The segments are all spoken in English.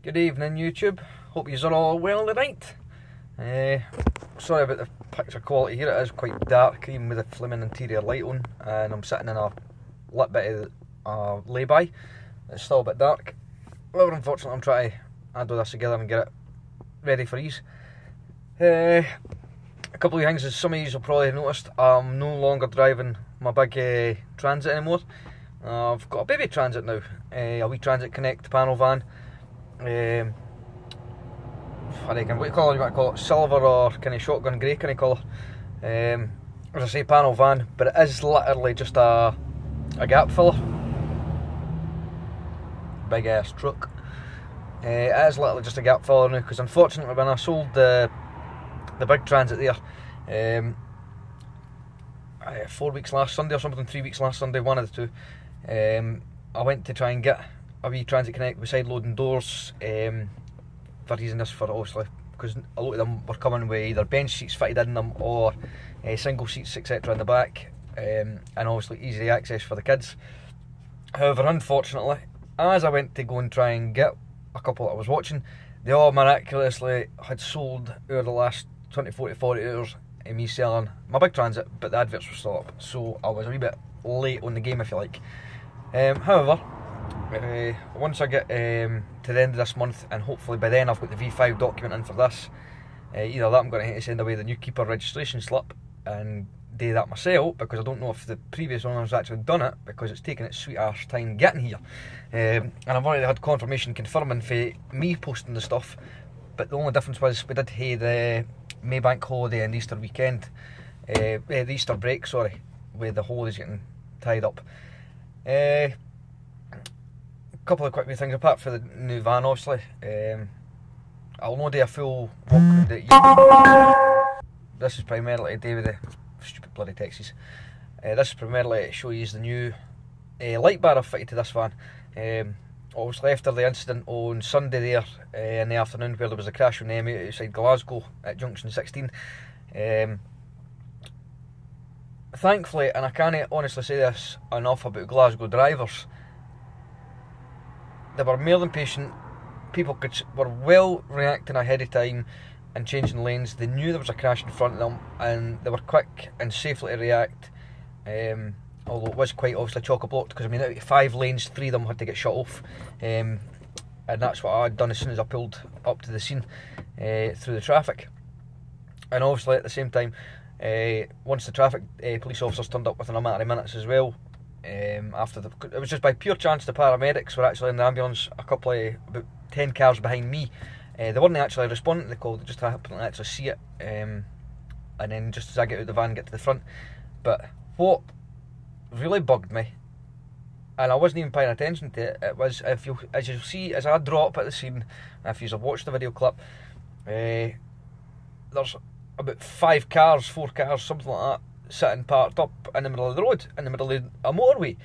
Good evening, YouTube. Hope you're all well tonight. Sorry about the picture quality here. It is quite dark, even with the flaming interior light on, and I'm sitting in a lit bit of lay-by. It's still a bit dark. However, unfortunately, I'm trying to add all this together and get it ready for ease. A couple of things, as some of you will probably have noticed, I'm no longer driving my big Transit anymore. I've got a baby Transit now, a wee Transit Connect panel van. I reckon, what do you call it? You might call it silver or kind of shotgun grey kind of colour. As I say, panel van, but it is literally just a gap filler. Big ass truck. It is literally just a gap filler now, because unfortunately when I sold the big Transit there, 4 weeks last Sunday or something, 3 weeks last Sunday, one of the two, I went to try and get a wee Transit Connect with side loading doors, for using this for, obviously, because a lot of them were coming with either bench seats fitted in them or single seats, etc. in the back, and obviously easy access for the kids. However, unfortunately, as I went to go and try and get a couple that I was watching, they all miraculously had sold over the last 24 to 40 hours in me selling my big Transit, but the adverts were still up, so I was a wee bit late on the game, if you like. However, once I get to the end of this month, and hopefully by then I've got the V5 document in for this, either that I'm going to have to send away the new keeper registration slip and do that myself, because I don't know if the previous owner's actually done it, because it's taken its sweet arse time getting here. And I've already had confirmation confirming for me posting the stuff, but the only difference was we did have the Maybank holiday and Easter weekend, the Easter break, sorry, with the holidays getting tied up. Couple of quick wee things, apart from the new van, obviously. I'll not do a full walk that this is primarily to do with the stupid bloody taxis. This is primarily to show you the new light bar I've fitted to this van. Obviously, after the incident on Sunday there in the afternoon, where there was a crash on the M8 outside Glasgow at junction 16, thankfully, and I can't honestly say this enough about Glasgow drivers, they were more than patient. People were well reacting ahead of time and changing lanes. They knew there was a crash in front of them, and they were quick and safely to react. Although it was quite obviously chock-a-blocked, because I mean, out of 5 lanes, 3 of them had to get shut off, and that's what I had done as soon as I pulled up to the scene through the traffic. And obviously at the same time, once the traffic police officers turned up within a matter of minutes as well, it was just by pure chance the paramedics were actually in the ambulance a couple of about 10 cars behind me. They weren't actually responding to the call, they just happened to actually see it, and then just as I get out of the van and get to the front. But what really bugged me, and I wasn't even paying attention to it, it was, as you'll see as I draw up at the scene, if you've watched the video clip, there's about 4 cars, something like that, sitting parked up in the middle of the road, in the middle of a motorway,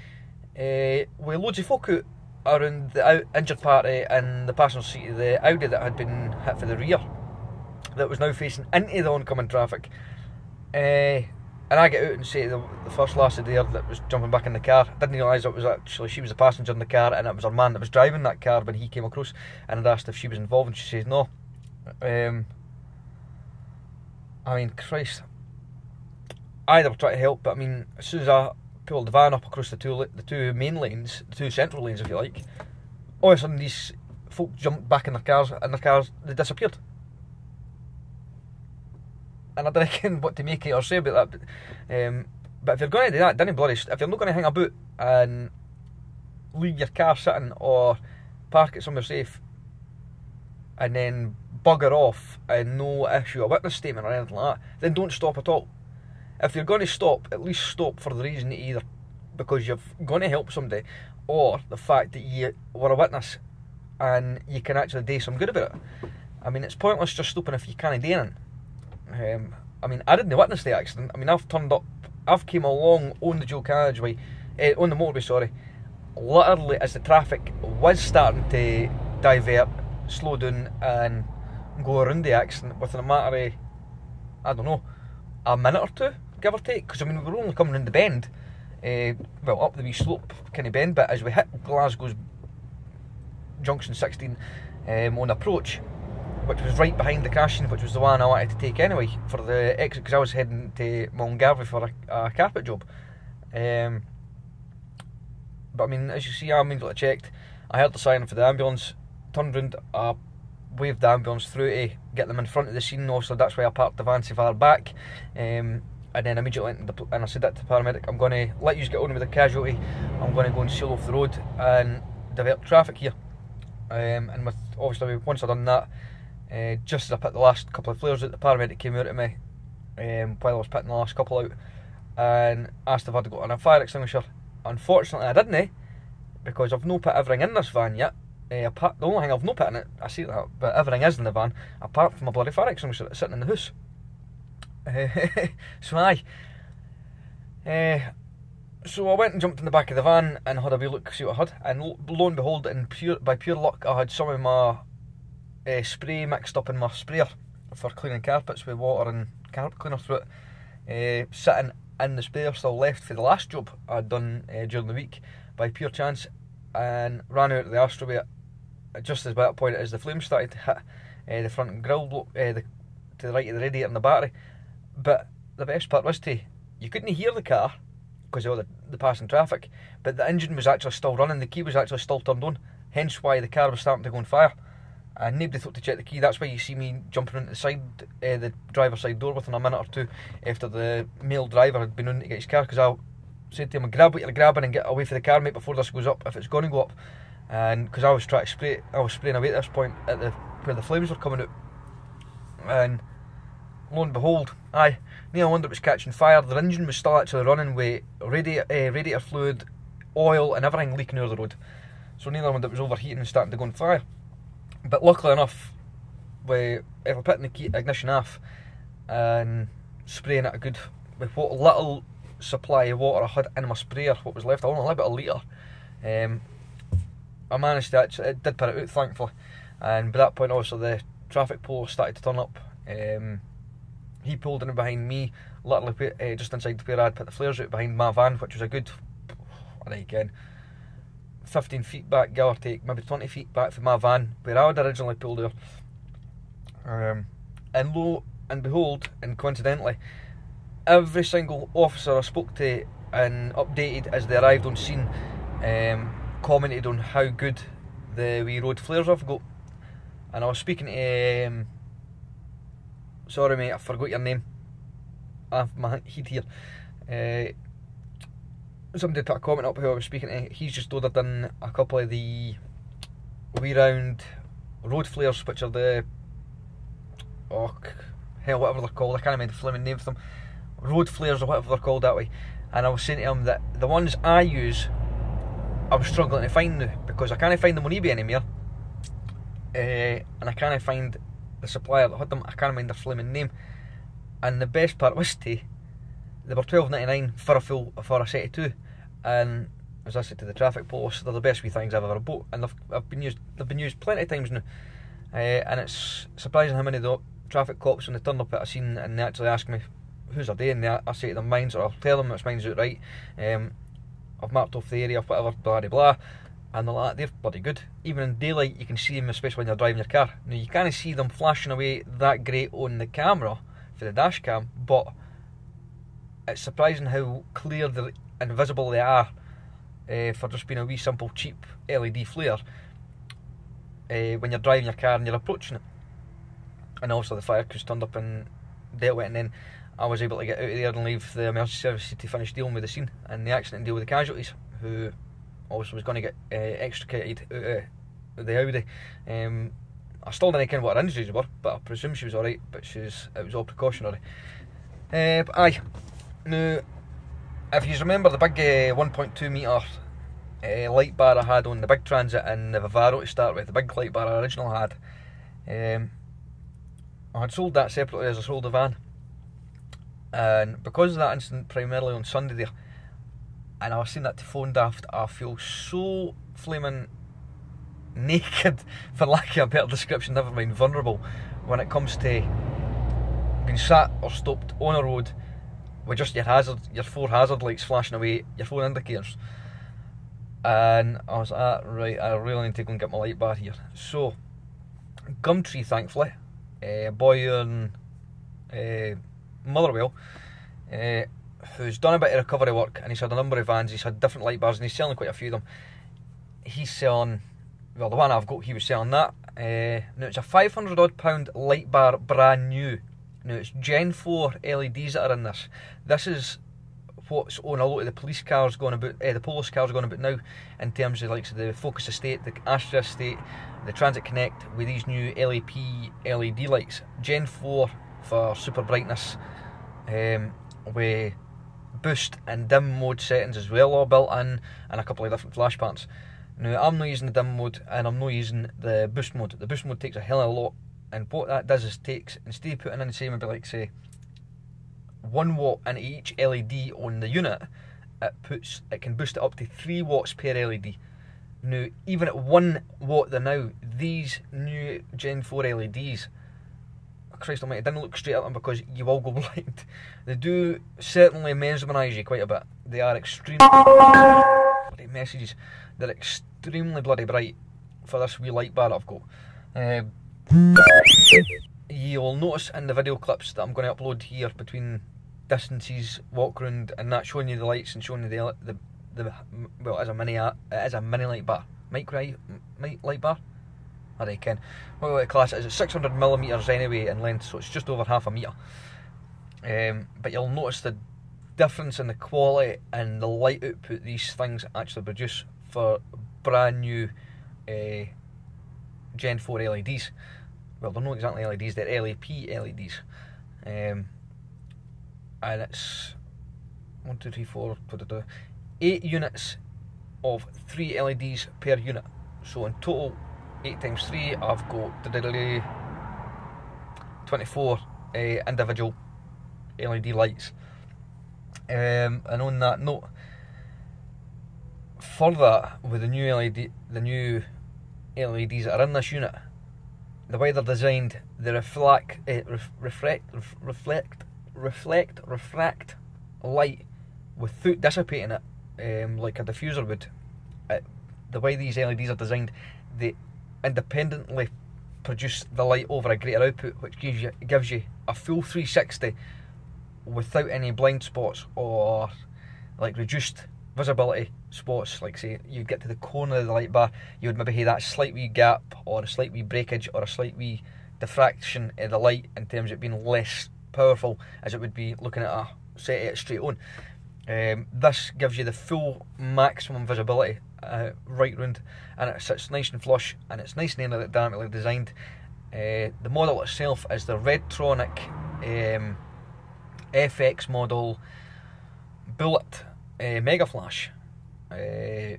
with loads of folk out around the injured party and the passenger seat of the Audi that had been hit for the rear, that was now facing into the oncoming traffic. And I get out and say to the first lassie there that was jumping back in the car, I didn't realise it was actually, she was the passenger in the car, and it was her man that was driving that car when he came across, and I'd asked if she was involved, and she says no. I mean, Christ, they were trying to help, but I mean, as soon as I pulled the van up across the two main lanes, the 2 central lanes if you like, all of a sudden these folk jumped back in their cars, and their cars, they disappeared. And I don't reckon what to make it or say about that, but if you're going to do that, don't bloody, if you're not going to hang about and leave your car sitting or park it somewhere safe and then bugger off and no issue a witness statement or anything like that, then don't stop at all. If you're going to stop, at least stop for the reason that either because you're going to help somebody, or the fact that you were a witness and you can actually do some good about it. I mean, it's pointless just stopping if you can't do anything. I mean, I didn't witness the accident. I mean, I've turned up, I've came along on the dual carriageway, on the motorway, sorry, literally as the traffic was starting to divert, slow down and go around the accident within a matter of, I don't know, a minute or two, give or take, because I mean, we were only coming round the bend, well, up the wee slope kind of bend, but as we hit Glasgow's junction 16, on approach, which was right behind the crashing, which was the one I wanted to take anyway for the exit, because I was heading to Mullingarvey for a carpet job. But I mean, as you see, I immediately checked. I heard the siren for the ambulance, turned round, I waved the ambulance through to get them in front of the scene. Also, that's why I parked the van so far back. And then immediately went and I said that to the paramedic, I'm going to let you get on with the casualty, I'm going to go and seal off the road and divert traffic here. And with, obviously, once I'd done that, just as I put the last couple of flares out, the paramedic came out at me while I was putting the last couple out and asked if I'd got on a fire extinguisher. Unfortunately, I didn't, because I've not put everything in this van yet. The only thing I've not put in it, I see that, but everything is in the van, apart from a bloody fire extinguisher that's sitting in the house. So I went and jumped in the back of the van and had a wee look, see what I had, and lo and behold, by pure luck, I had some of my spray mixed up in my sprayer for cleaning carpets with water and carpet cleaner through it, sitting in the sprayer still left for the last job I'd done during the week, by pure chance, and ran out of the Astro with it just as by that point as the flames started to hit the front grille to the right of the radiator and the battery. But the best part was you couldn't hear the car because of all the passing traffic, but the engine was actually still running, the key was actually still turned on, hence why the car was starting to go on fire. And nobody thought to check the key. That's why you see me jumping into the driver's side door within a minute or two after the male driver had been on to get his car, because I said to him, grab what you're grabbing and get away for the car, mate, before this goes up, if it's going to go up. And because I was trying to spray, I was spraying away at this point at where the flames were coming out, and lo and behold, no wonder it was catching fire. The engine was still actually running with radiator fluid, oil and everything leaking out of the road. So neither wonder it was overheating and starting to go on fire. But luckily enough, if I putting the key ignition off and spraying it with what little supply of water I had in my sprayer, what was left, only about a litre, I managed to actually, it did put it out thankfully. And by that point also the traffic police started to turn up. He pulled in behind me, literally just inside where I'd put the flares out behind my van, which was a good, I think again, 15 feet back, give or take, maybe 20 feet back from my van where I had originally pulled out. And lo and behold, and coincidentally, every single officer I spoke to and updated as they arrived on scene commented on how good the wee road flares have got. And I was speaking to sorry mate, I forgot your name, I have my heat here. Somebody put a comment up who I was speaking to. He's just ordered in a couple of the wee round road flares, which are the whatever they're called, I can't remember the flaming name for them, road flares or whatever they're called that way. And I was saying to him that the ones I use I'm struggling to find now, because I can't find them on eBay anymore, and I can't find the supplier that had them. I can't remember their flaming name. And the best part was they were $12.99 for a set of two, and as I said to the traffic police, they're the best wee things I've ever bought, and they've been used plenty of times now. And it's surprising how many of the traffic cops, when they turn up at a scene and they actually ask me who's their day, and I say to them mine's, or I'll tell them it's mine's outright. I've marked off the area, whatever, blah blah, and they're like, they're bloody good. Even in daylight you can see them, especially when you're driving your car. Now you can't see them flashing away that great on the camera for the dash cam, but it's surprising how clear and visible they are for just being a wee simple cheap LED flare when you're driving your car and you're approaching it. And also the fire crews turned up and dealt with it, and then I was able to get out of there and leave the emergency service to finish dealing with the scene and the accident and deal with the casualties, who also was going to get extricated out of the Audi. I still didn't know what her injuries were, but I presume she was alright, but it was all precautionary. But aye, now, if you remember the big 1.2 metre light bar I had on the big Transit and the Vivaro to start with, the big light bar I originally had, I had sold that separately as I sold the van. And because of that incident, primarily on Sunday there, and I was saying that to Phone Daft, I feel so flaming naked, for lack of a better description, never mind vulnerable, when it comes to being sat or stopped on a road with just your four hazard lights flashing away, your phone indicators. And I was like, right, I really need to go and get my light bar here. So Gumtree, thankfully, a boy in Motherwell, who's done a bit of recovery work, and he's had a number of vans, he's had different light bars, and he's selling quite a few of them. He's selling, well, the one I've got, he was selling that. Now it's a £500 odd light bar, brand new. Now it's Gen 4 LEDs that are in this. This is what's on a lot of the police cars going about, the Polus cars going about now, in terms of like the Focus Estate, the Astra Estate, the Transit Connect, with these new LAP LED lights. Gen 4 for super brightness, with boost and dim mode settings as well, all built in, and a couple of different flash patterns. Now I'm not using the dim mode, and I'm not using the boost mode. The boost mode takes a hell of a lot, and what that does is takes, instead of putting in, say, maybe like say 1 watt into each LED on the unit, it can boost it up to 3 watts per LED. Now, even at 1 watt now, these new Gen 4 LEDs, Christ almighty, didn't look straight at them because you will go blind. They do certainly mesmerise you quite a bit. They are extremely bloody messages. They're extremely bloody bright for this wee light bar I've got. You'll notice in the video clips that I'm going to upload here, between distances, walk around, and that, showing you the lights and showing you the well, it is a mini light bar, micro light bar. I reckon. Well, what class it is, it's 600mm anyway in length, so it's just over half a metre. But you'll notice the difference in the quality and the light output these things actually produce for brand new Gen 4 LEDs. Well, they're not exactly LEDs, they're LAP LEDs. And it's 1, 2, 3, 4, 8 units of 3 LEDs per unit. So in total, 8 times 3, I've got 24 individual LED lights. And on that note, for that, with the new LEDs that are in this unit, the way they're designed, they refract light without dissipating it, like a diffuser would. The way these LEDs are designed, they independently produce the light over a greater output, which gives you a full 360 without any blind spots or like reduced visibility spots. Like say you get to the corner of the light bar, you would maybe have that slight wee gap or a slight wee breakage or a slight wee diffraction of the light, in terms of it being less powerful as it would be looking at a set it straight on. This gives you the full maximum visibility right round, and it sits nice and flush, and it's nice and aerodynamically designed. The model itself is the Redtronic FX model Bullet Mega Flash. As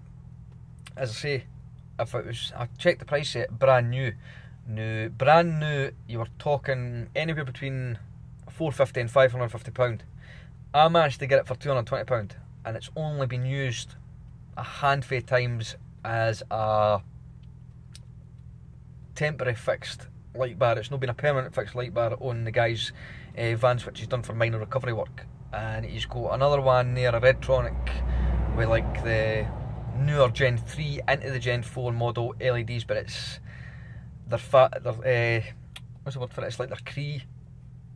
I say, I checked the price of it, brand new. Brand new, you were talking anywhere between £450 and £550. I managed to get it for £220, and it's only been used a handful of times as a temporary fixed light bar. It's not been a permanent fixed light bar on the guy's vans, which he's done for minor recovery work. And he's got another one there, a Redtronic, with like the newer Gen 3 into the Gen 4 model LEDs, but they're what's the word for it? It's like they're Cree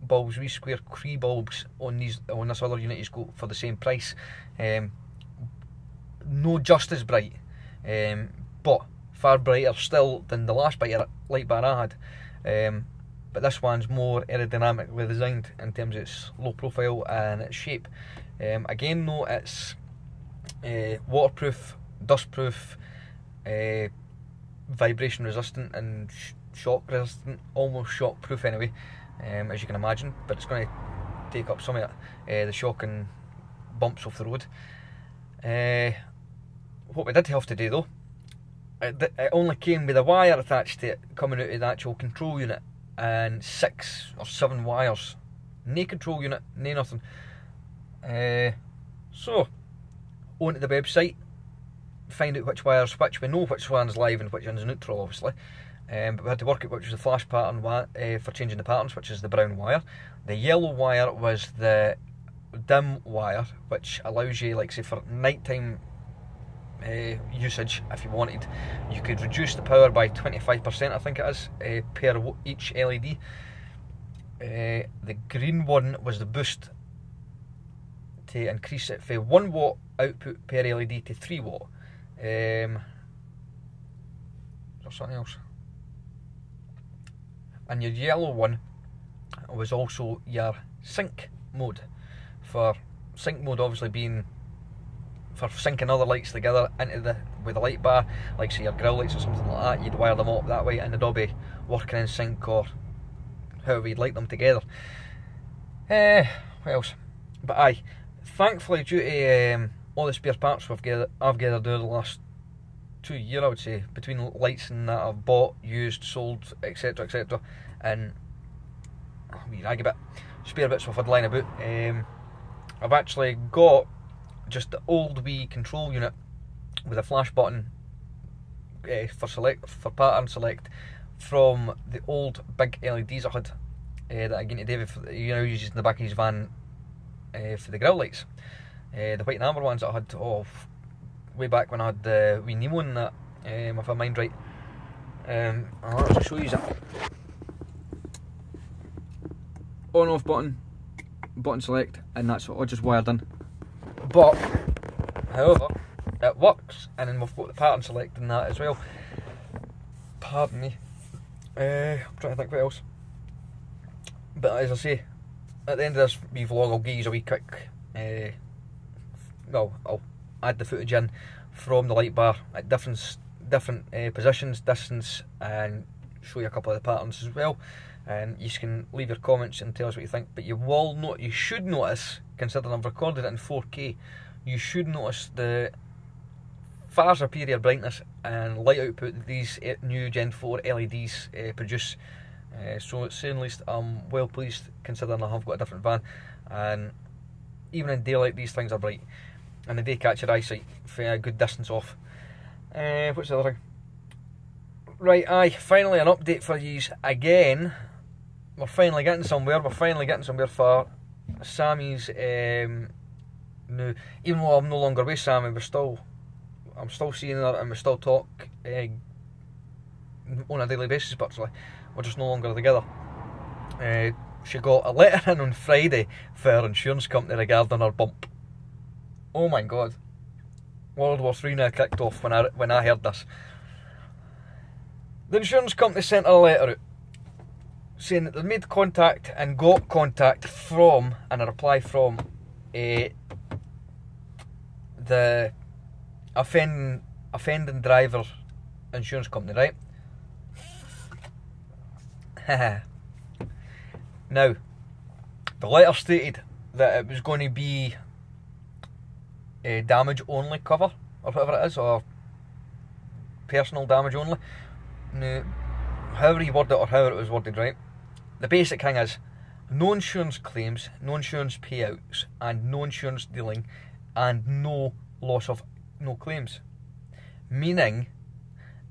bulbs, wee square Cree bulbs on this other unit he's got for the same price. No just as bright, but far brighter still than the last light bar I had. But this one's more aerodynamically designed in terms of its low profile and its shape. Again though, it's waterproof, dustproof, vibration resistant and shock resistant, almost shock proof anyway, as you can imagine, but it's going to take up some of the shock and bumps off the road. What we did have to do though, it only came with a wire attached to it coming out of the actual control unit, and 6 or 7 wires. No control unit, no nothing. So, onto the website, find out which wire's which. We know which one's live and which one's neutral, obviously. But we had to work out which was the flash pattern for changing the patterns, which is the brown wire. The yellow wire was the dim wire, which allows you, like say, for nighttime usage if you wanted. You could reduce the power by 25%, I think it is, per each LED. The green one was the boost, to increase it from 1 watt output per LED to 3 watt. Is there something else? And your yellow one was also your sync mode. For sync mode obviously being for syncing other lights together into with the light bar, like say your grill lights or something like that. You'd wire them up that way and they'd all be working in sync, or however you'd like them together. What else? But aye, thankfully due to all the spare parts I've gathered over the last 2 years, I would say, between lights and that I've bought, used, sold, etc, etc, and we rag a bit spare bits I've had lying about, I've actually got just the old wee control unit with a flash button for pattern select from the old big LEDs I had that I gave to David for, uses in the back of his van for the grill lights, the white and amber ones that I had way back when I had the wee Nemo and that, if I mind right. I'll actually show you that. On off button, button select, and that's all just wired in. But however, it works, and then we've got the pattern select in that as well. Pardon me. I'm trying to think what else. But as I say, at the end of this wee vlog, I'll give you a wee quick. Well, I'll add the footage in from the light bar at different positions, distance, and show you a couple of the patterns as well. And you can leave your comments and tell us what you think. But you should notice, considering I've recorded it in 4K, you should notice the far superior brightness and light output that these new Gen 4 LEDs produce. So saying least, I'm well pleased, considering I have got a different van, and even in daylight these things are bright, and they catch your eyesight for a good distance off. What's the other thing? Right, aye, finally an update for yous again. We're finally getting somewhere. For Sammy's new. Even though I'm no longer with Sammy, I'm still seeing her and we still talk on a daily basis. But we're just no longer together. She got a letter in on Friday for her insurance company regarding her bump. Oh my God, World War III now kicked off when I heard this. The insurance company sent her a letter out saying that they made contact and got contact from, and a reply from, the offending driver insurance company, right? Now, the letter stated that it was going to be damage only cover, or whatever it is, or personal damage only. Now, however you word it or however it was worded, right? The basic thing is no insurance claims, no insurance payouts, and no insurance dealing, and no claims. Meaning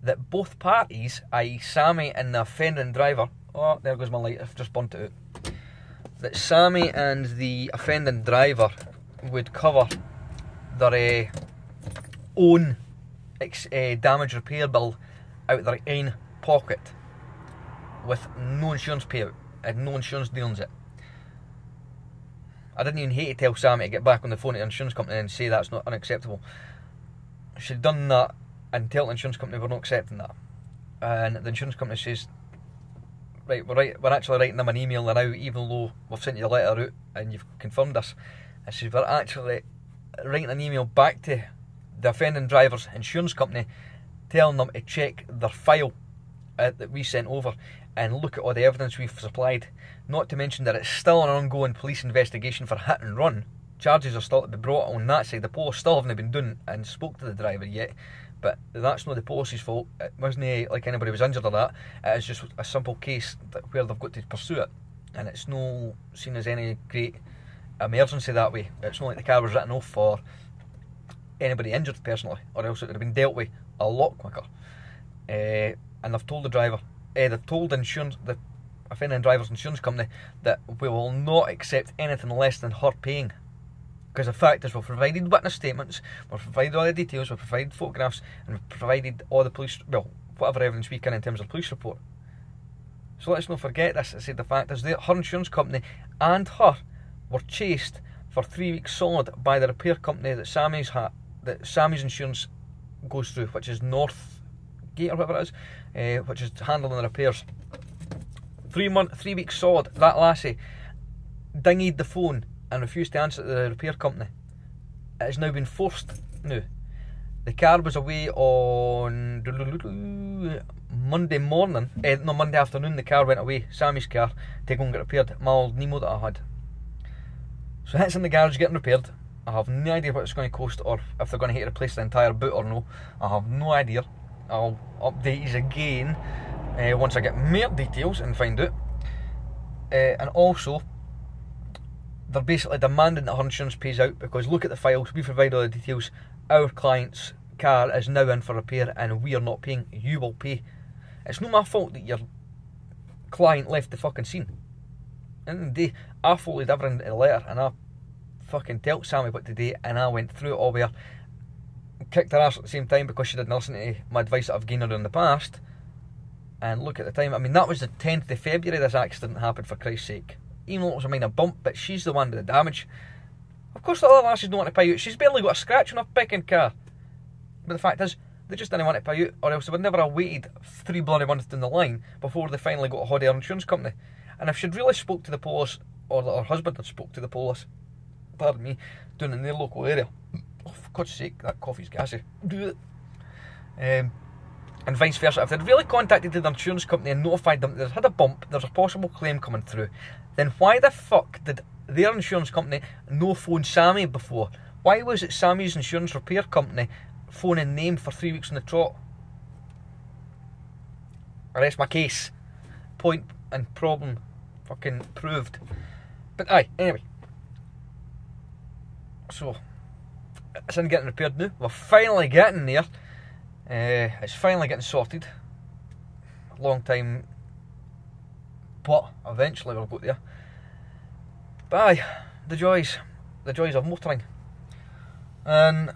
that both parties, i.e. Sammy and the offending driver, oh, there goes my light, I've just burnt it out. That Sammy and the offending driver would cover their own damage repair bill out of their own pocket, with no insurance payout and no insurance dealings it. I didn't even hate to tell Sammy to get back on the phone to the insurance company and say that's not unacceptable. She'd done that and tell the insurance company we're not accepting that. And the insurance company says, right, we're actually writing them an email now, even though we've sent you a letter out and you've confirmed this. And she says, we're actually writing an email back to the offending driver's insurance company telling them to check their file that we sent over and look at all the evidence we've supplied. Not to mention that it's still an ongoing police investigation for hit and run. Charges are still to be brought on that side. The police still haven't been done and spoke to the driver yet, but that's not the police's fault. It wasn't like anybody was injured or that. It is just a simple case where they've got to pursue it, and it's no seen as any great emergency that way. It's not like the car was written off for anybody injured personally, or else it would have been dealt with a lot quicker. And they've told the driver, they've told the offending driver's insurance company that we will not accept anything less than her paying Because the fact is, we've provided witness statements, we've provided all the details, we've provided photographs, and we've provided all the police, well, whatever evidence we can in terms of police report. So let's not forget this. I said the fact is, her insurance company and her were chased for 3 weeks solid by the repair company that Sammy's insurance goes through, which is Northgate or whatever it is, which is handling the repairs. 3 weeks solid, that lassie dinged the phone and refused to answer to the repair company. It has now been forced now. The car was away on Monday morning, Monday afternoon. The car went away, Sammy's car, to go and get repaired, my old Nemo that I had. So it's in the garage getting repaired. I have no idea what it's going to cost, or if they're going to hit replace the entire boot or no. I have no idea. I'll update you again once I get more details and find out. And also, they're basically demanding that her insurance pays out, because look at the files, we provide all the details. Our client's car is now in for repair and we are not paying. You will pay. It's not my fault that your client left the fucking scene. At the end of the day, I followed everything in a letter, and I fucking told Sammy what to do, and I went through it all with her. Kicked her ass at the same time because she didn't listen to my advice that I've given her in the past. And look at the time, I mean, that was the 10th of February this accident happened, for Christ's sake. Even though it was a minor bump, but she's the one with the damage. Of course the other lasses don't want to pay out. She's barely got a scratch on her picking car. But the fact is, they just didn't want to pay out, or else they would never have waited 3 bloody months down the line before they finally got a hold of her insurance company. And if she'd really spoke to the police, or that her husband had spoke to the police, pardon me, down in their local area, oh, for God's sake, that coffee's gassy, and vice versa, if they'd really contacted the insurance company and notified them that they'd had a bump, there's a possible claim coming through, then why the fuck did their insurance company no phone Sammy before? Why was it Sammy's insurance repair company phoning them for 3 weeks on the trot? Arrest my case. Point and problem fucking proved. But aye, anyway. So, it's in getting repaired now. We're finally getting there. It's finally getting sorted. A long time, but eventually we'll go there. But aye, the joys of motoring. And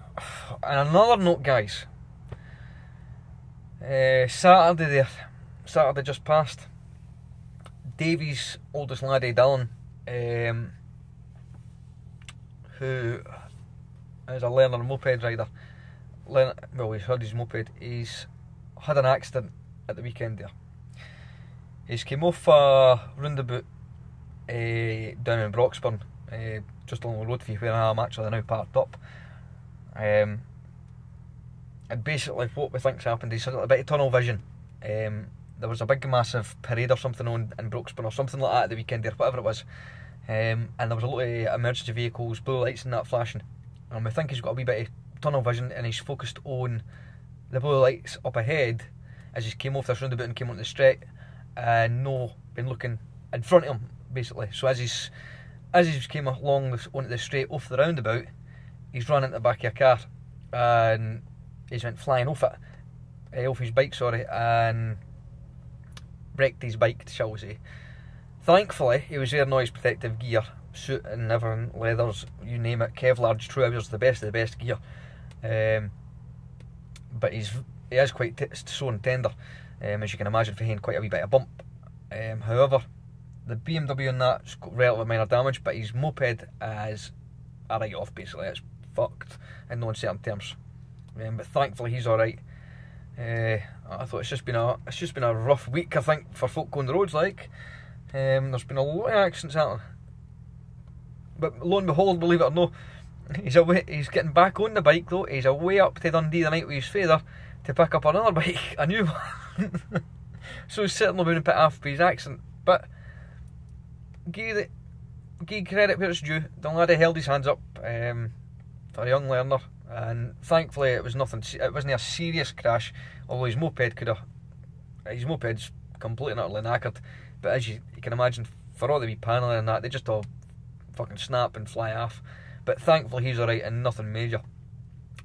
on another note, guys, Saturday just passed. Davey's oldest laddie, Dylan, who is a learner moped rider. Well, he's heard his moped. He's had an accident at the weekend there. He's came off a roundabout down in Broxburn, just along the road for where I'm actually now parked up. And basically what we think's happened, he's had a bit of tunnel vision. There was a big massive parade or something on in Broxburn or something like that at the weekend or whatever it was. And there was a lot of emergency vehicles, blue lights and that flashing. And we think he's got a wee bit of tunnel vision, and he's focused on the blue lights up ahead as he came off this roundabout and came onto the straight, and no been looking in front of him basically. So as he's came along onto the straight off the roundabout, he's run into the back of a car and he's went flying off it, off his bike, sorry, and wrecked his bike, shall we say. Thankfully he was wearing noise protective gear, suit and everything, leathers, you name it, Kevlar's True Hours, the best of the best gear. But he is quite sore and tender, as you can imagine, for having quite a wee bit of bump. However, the BMW on that's got relatively minor damage, but his moped is a write off basically. It's fucked in no uncertain terms. But thankfully he's alright. I thought it's just been a rough week, I think, for folk going the roads. Like, there's been a lot of accidents happening. But lo and behold, believe it or no, he's getting back on the bike though. He's away up to Dundee the night with his father to pick up another bike, a new one. So he's certainly been a bit off for his accident. But give credit where it's due. The laddie held his hands up for a young learner, and thankfully it was nothing. It wasn't a serious crash. Although his moped's completely and utterly knackered. But as you can imagine, for all the wee paneling and that, they just all fucking snap and fly off. But thankfully he's alright and nothing major.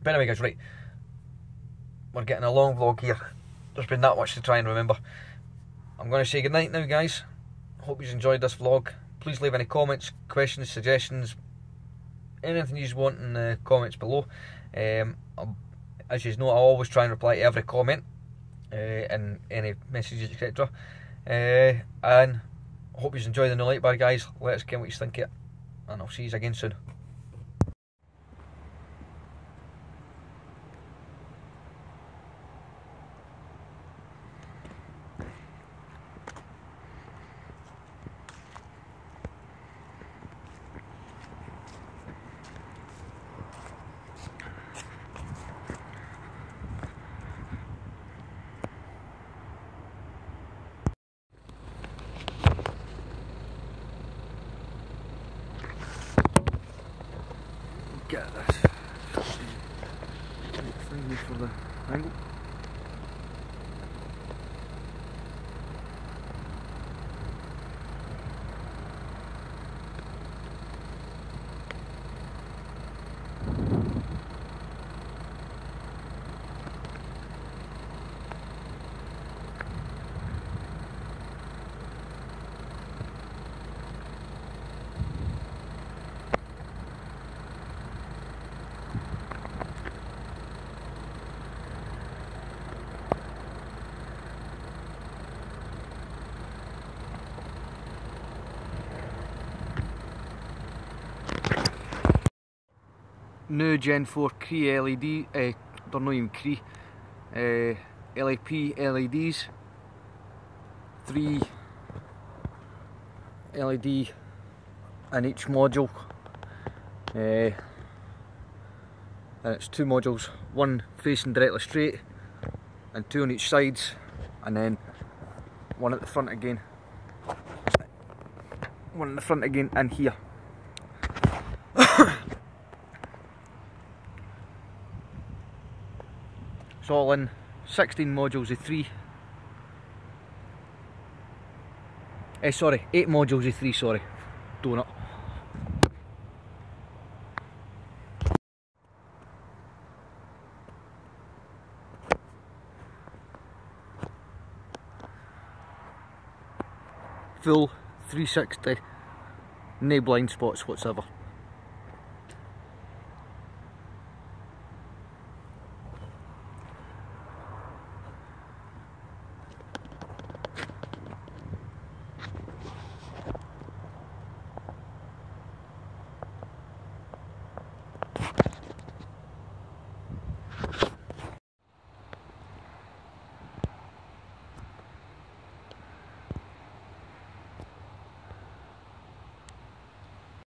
But anyway guys, right, we're getting a long vlog here. There's been that much to try and remember. I'm going to say goodnight now, guys. Hope you enjoyed this vlog. Please leave any comments, questions, suggestions, anything you want in the comments below. As you know, I always try and reply to every comment and any messages, etc. And hope you enjoy the new light bar, guys. Let us know what you think of it, and I'll see you again soon. Get this thing for the angle. New Gen 4 Cree LED, they're not even Cree, LAP LEDs, 3 LED in each module, and it's 2 modules, one facing directly straight and 2 on each sides, and then one at the front again, one in the front again, and here. It's all in 16 modules of 3. Sorry, 8 modules of 3, sorry. Donut. Full 360, no blind spots whatsoever.